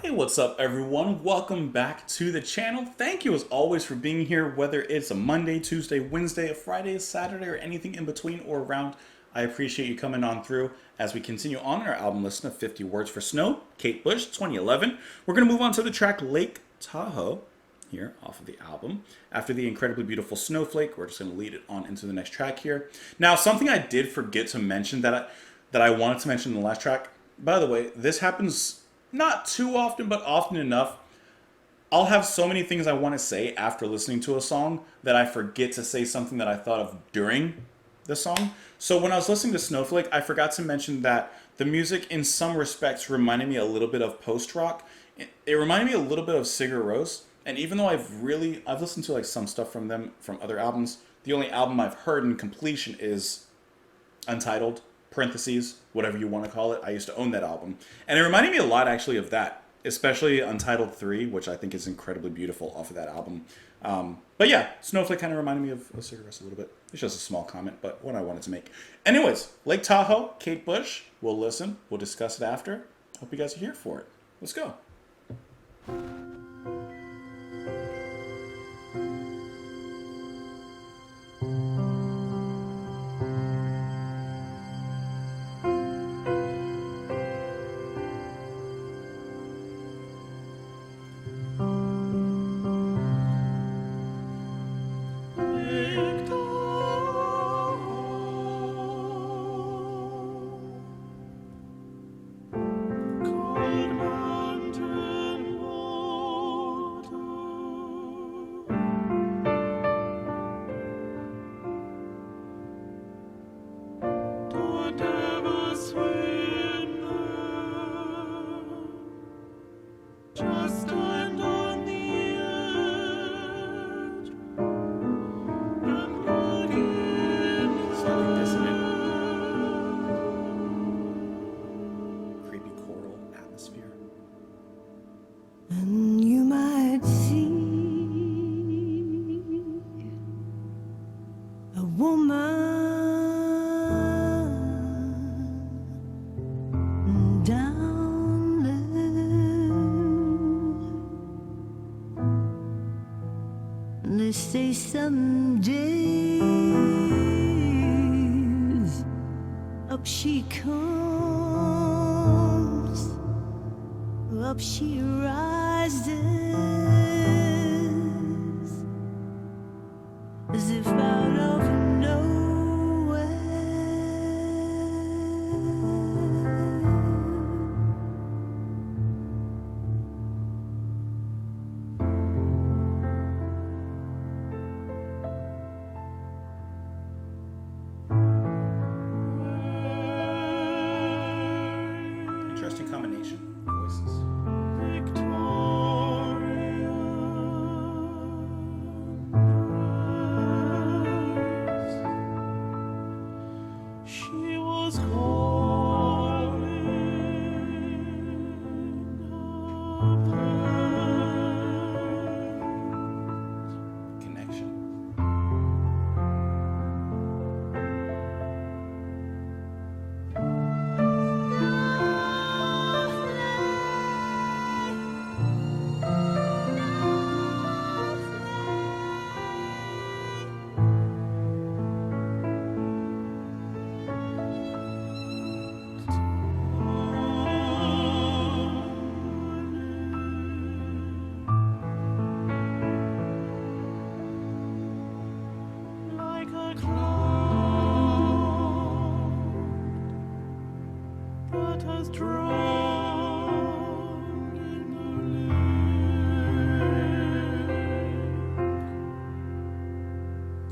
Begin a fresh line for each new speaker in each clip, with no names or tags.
Hey, what's up everyone? Welcome back to the channel. Thank you as always for being here, whether it's a Monday, Tuesday, Wednesday, a Friday, a Saturday, or anything in between or around. I appreciate you coming on through as we continue on our album list of 50 Words for Snow, Kate Bush, 2011. We're going to move on to the track Lake Tahoe here off of the album. After the incredibly beautiful Snowflake, we're just going to lead it on into the next track here. Now, something I did forget to mention that I wanted to mention in the last track. By the way, this happens not too often, but often enough. I'll have so many things I want to say after listening to a song that I forget to say something that I thought of during the song. So when I was listening to Snowflake, I forgot to mention that the music in some respects reminded me a little bit of post-rock. It reminded me a little bit of Sigur Rós. And even though I've listened to like some stuff from them from other albums, the only album I've heard in completion is Untitled, parentheses, whatever you want to call it. I used to own that album. And it reminded me a lot actually of that, especially Untitled 3, which I think is incredibly beautiful off of that album. But yeah, Snowflake kind of reminded me of Sigur Rós a little bit. It's just a small comment, but one I wanted to make. Anyways, Lake Tahoe, Kate Bush. We'll listen. We'll discuss it after. Hope you guys are here for it. Let's go.
They say some days up she comes, up she rises, as if out of nowhere.
Interesting combination of voices.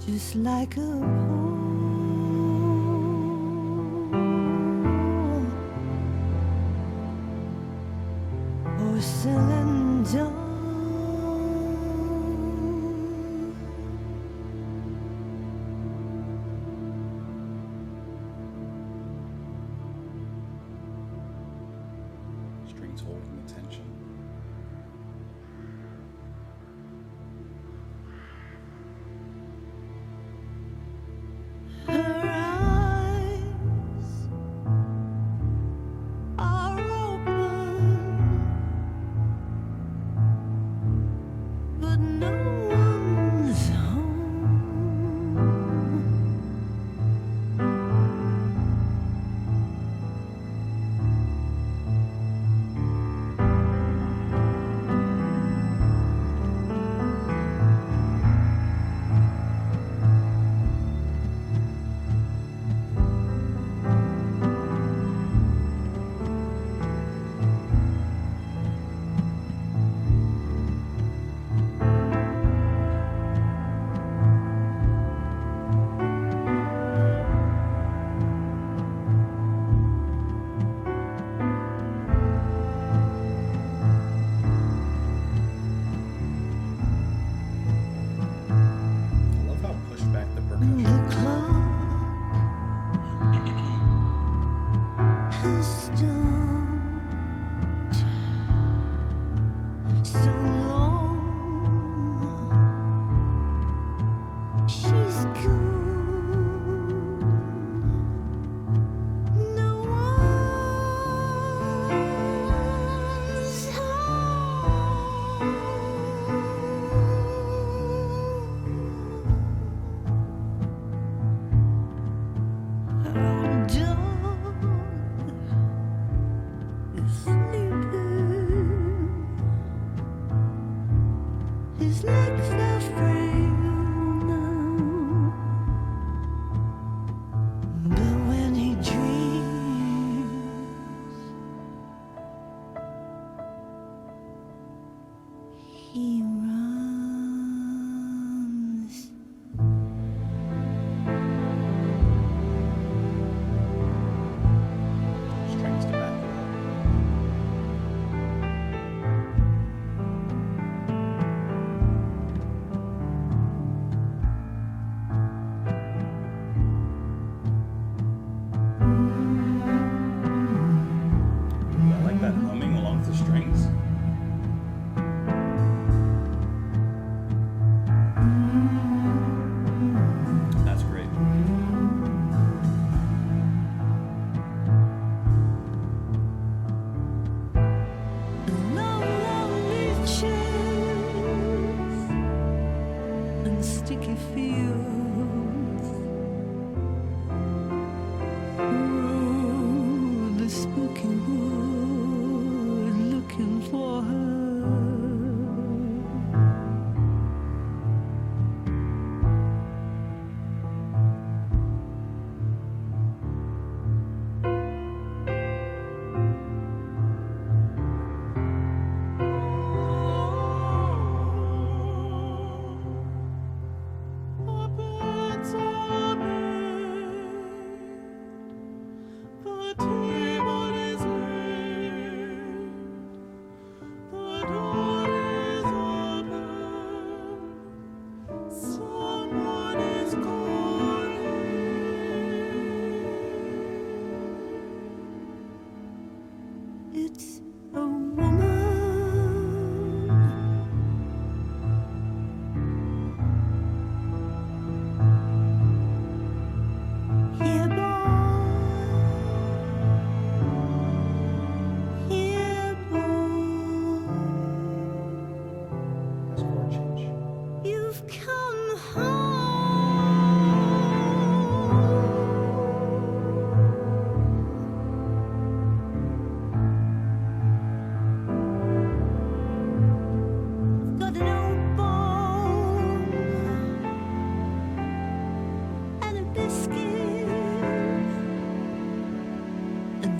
Just like a poem or selling dawn. Strings holding the tension.
Her eyes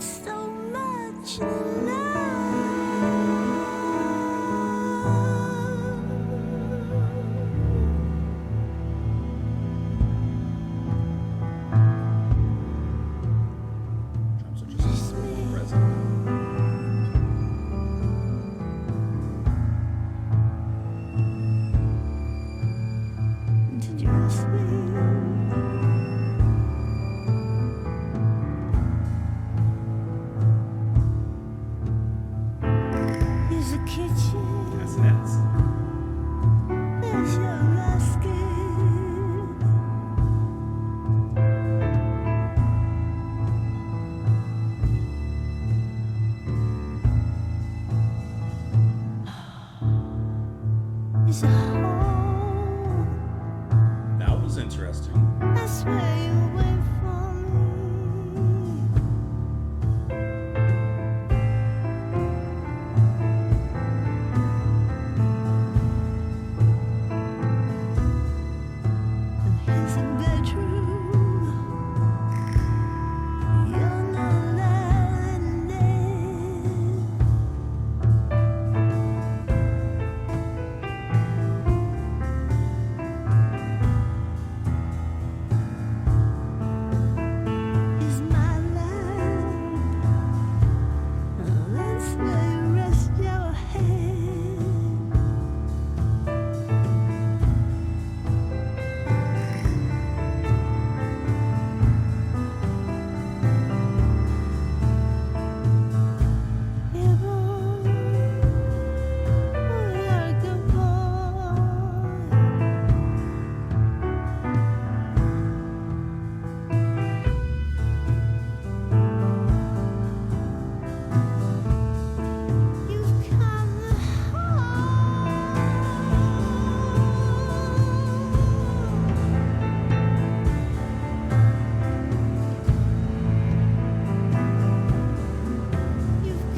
so much love.
Drums are just so present.
To just me. Here's a kitchen.
That's nuts.
There's your basket. It's a home.
That was interesting.
That's where you wait for me. And here's a bedroom. You're not letting in. Is my life. That's where you rest your head. Yeah, boy, we are good boy. You've come home. You've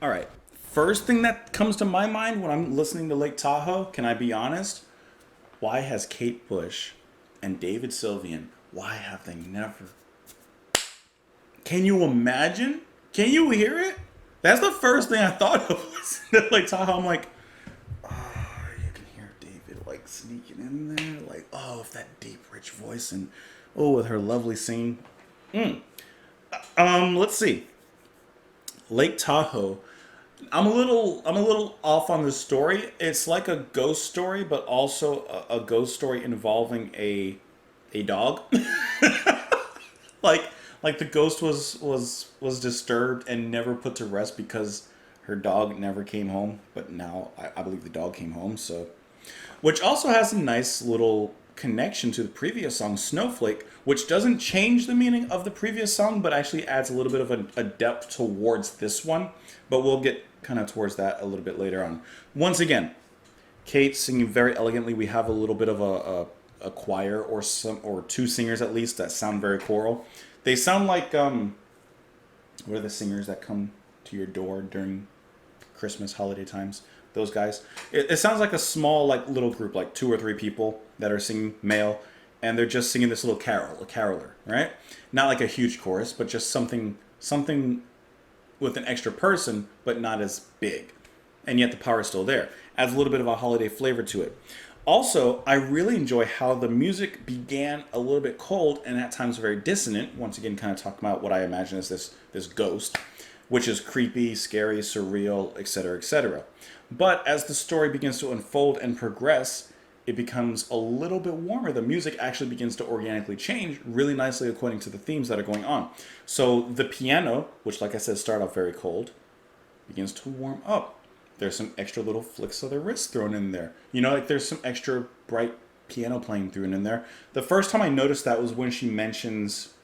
All right. First thing that comes to my mind when I'm listening to Lake Tahoe, can I be honest? Why has Kate Bush and David Sylvian, why have they never? Can you imagine? Can you hear it? That's the first thing I thought of listening to Lake Tahoe. I'm like, oh, you can hear David like sneaking in there. Like, oh, with that deep, rich voice and oh, with her lovely singing. Let's see. Lake Tahoe. I'm a little off on this story. It's like a ghost story, but also a ghost story involving a dog. like the ghost was disturbed and never put to rest because her dog never came home. But now I believe the dog came home. So, which also has a nice little connection to the previous song Snowflake, which doesn't change the meaning of the previous song, but actually adds a little bit of a depth towards this one. But we'll get kind of towards that a little bit later on. Once again, Kate singing very elegantly. We have a little bit of a choir or two singers at least that sound very choral. They sound like what are the singers that come to your door during Christmas holiday times? Those guys. It sounds like a small like little group, like 2 or 3 people that are singing male, and they're just singing this little carol, a caroler, right? Not like a huge chorus, but just something with an extra person, but not as big. And yet the power is still there. Adds a little bit of a holiday flavor to it. Also, I really enjoy how the music began a little bit cold and at times very dissonant. Once again, kind of talking about what I imagine as this ghost, which is creepy, scary, surreal, etc., etc. But as the story begins to unfold and progress, it becomes a little bit warmer. The music actually begins to organically change really nicely according to the themes that are going on. So the piano, which like I said started off very cold, begins to warm up. There's some extra little flicks of the wrist thrown in there. You know, like there's some extra bright piano playing through and in there. The first time I noticed that was when she mentions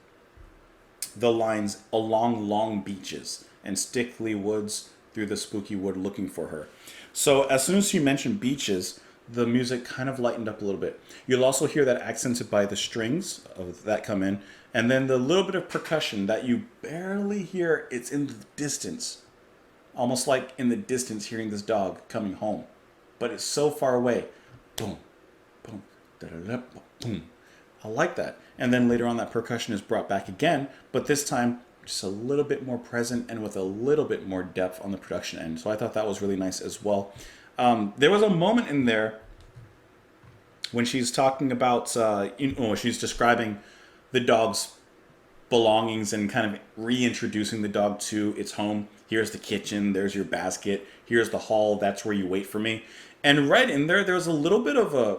the lines along long beaches and stickly woods through the spooky wood looking for her. So as soon as she mentioned beaches, the music kind of lightened up a little bit. You'll also hear that accented by the strings of that come in, and then the little bit of percussion that you barely hear. It's in the distance, almost like in the distance hearing this dog coming home, but it's so far away. Boom, boom, da da da, boom. I like that. And then later on, that percussion is brought back again, but this time just a little bit more present and with a little bit more depth on the production end. So I thought that was really nice as well. There was a moment in there when she's talking about, she's describing the dog's belongings and kind of reintroducing the dog to its home. Here's the kitchen, there's your basket, here's the hall, that's where you wait for me. And right in there, there's a little bit of a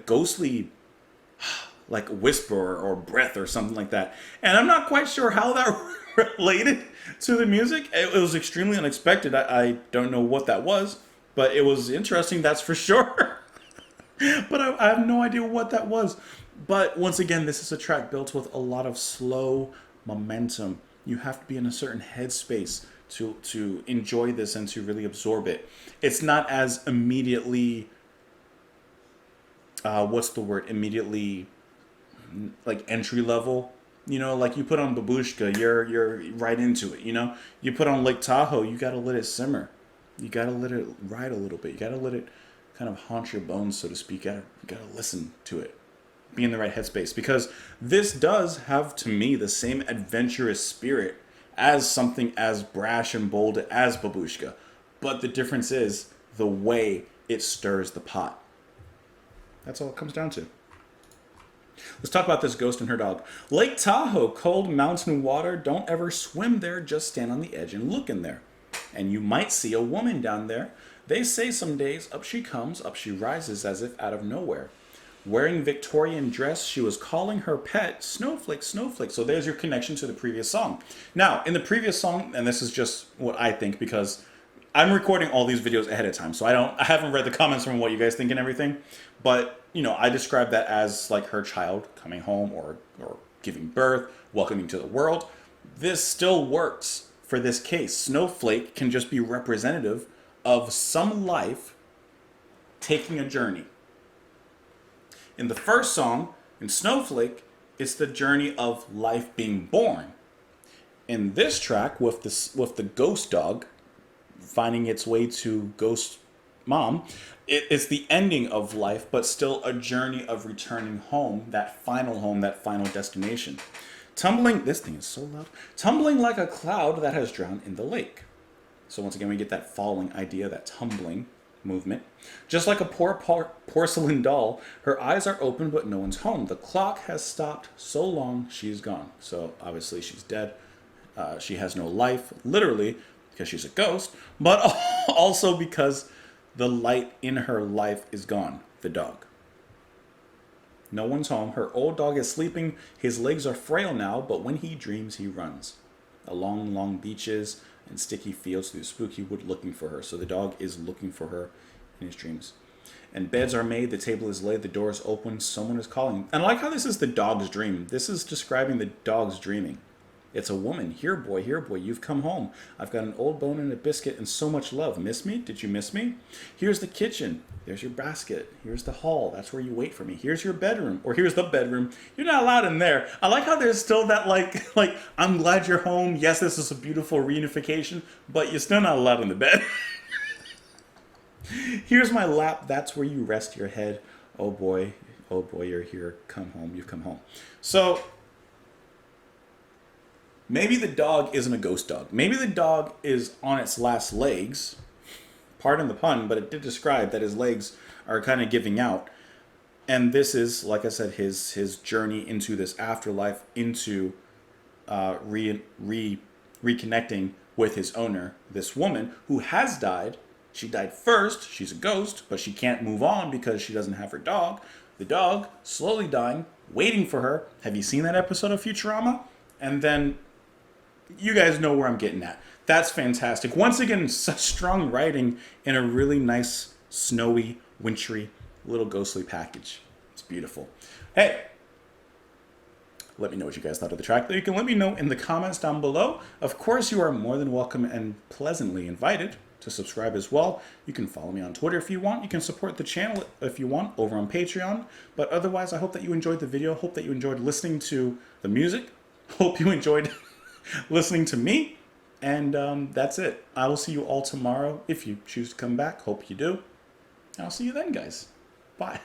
ghostly like whisper or breath or something like that. And I'm not quite sure how that related to the music. It was extremely unexpected. I don't know what that was, but it was interesting, that's for sure. But I have no idea what that was. But once again, this is a track built with a lot of slow momentum. You have to be in a certain headspace to enjoy this and to really absorb it. It's not as immediately, immediately like entry level. You know, like you put on Babushka, you're right into it, you know? You put on Lake Tahoe, you gotta let it simmer. You gotta let it ride a little bit. You gotta let it kind of haunt your bones, so to speak. You gotta listen to it. Be in the right headspace. Because this does have, to me, the same adventurous spirit as something as brash and bold as Babushka. But the difference is the way it stirs the pot. That's all it comes down to. Let's talk about this ghost and her dog. Lake Tahoe, cold mountain water. Don't ever swim there. Just stand on the edge and look in there. And you might see a woman down there. They say some days, up she comes, up she rises as if out of nowhere. Wearing Victorian dress, she was calling her pet Snowflake, Snowflake. So there's your connection to the previous song. Now, in the previous song, and this is just what I think because I'm recording all these videos ahead of time, so I haven't read the comments from what you guys think and everything, but you know, I describe that as like her child coming home or giving birth, welcoming to the world. This still works for this case. Snowflake can just be representative of some life taking a journey. In the first song, in Snowflake, it's the journey of life being born. In this track, with the ghost dog finding its way to ghost mom, it's the ending of life, but still a journey of returning home, that final destination. This thing is so loud. Tumbling like a cloud that has drowned in the lake. So once again, we get that falling idea, that tumbling movement. Just like a poor porcelain doll, her eyes are open, but no one's home. The clock has stopped so long, she's gone. So obviously she's dead. She has no life, literally, because she's a ghost, but also because the light in her life is gone, the dog. No one's home. Her old dog is sleeping. His legs are frail now, but when he dreams, he runs. Along long beaches and sticky fields through spooky wood looking for her. So the dog is looking for her in his dreams. And beds are made, the table is laid, the door is open, someone is calling. And I like how this is the dog's dream. This is describing the dog's dreaming. It's a woman. Here, boy, you've come home. I've got an old bone and a biscuit and so much love. Miss me? Did you miss me? Here's the kitchen. There's your basket. Here's the hall. That's where you wait for me. Here's your bedroom. Or here's the bedroom. You're not allowed in there. I like how there's still that like, I'm glad you're home. Yes, this is a beautiful reunification, but you're still not allowed in the bed. Here's my lap. That's where you rest your head. Oh boy, you're here. Come home. You've come home. So maybe the dog isn't a ghost dog. Maybe the dog is on its last legs. Pardon the pun, but it did describe that his legs are kind of giving out. And this is, like I said, his journey into this afterlife, into reconnecting with his owner, this woman who has died She died first. She's a ghost, but she can't move on because she doesn't have her dog. The dog slowly dying, waiting for her. Have you seen that episode of Futurama? And then you guys know where I'm getting at. That's fantastic. Once again, such strong writing in a really nice, snowy, wintry, little ghostly package. It's beautiful. Hey, let me know what you guys thought of the track. You can let me know in the comments down below. Of course, you are more than welcome and pleasantly invited to subscribe as well. You can follow me on Twitter if you want. You can support the channel if you want over on Patreon. But otherwise, I hope that you enjoyed the video. Hope that you enjoyed listening to the music. Hope you enjoyed listening to me. And that's it. I will see you all tomorrow if you choose to come back. Hope you do. And I'll see you then, guys. Bye.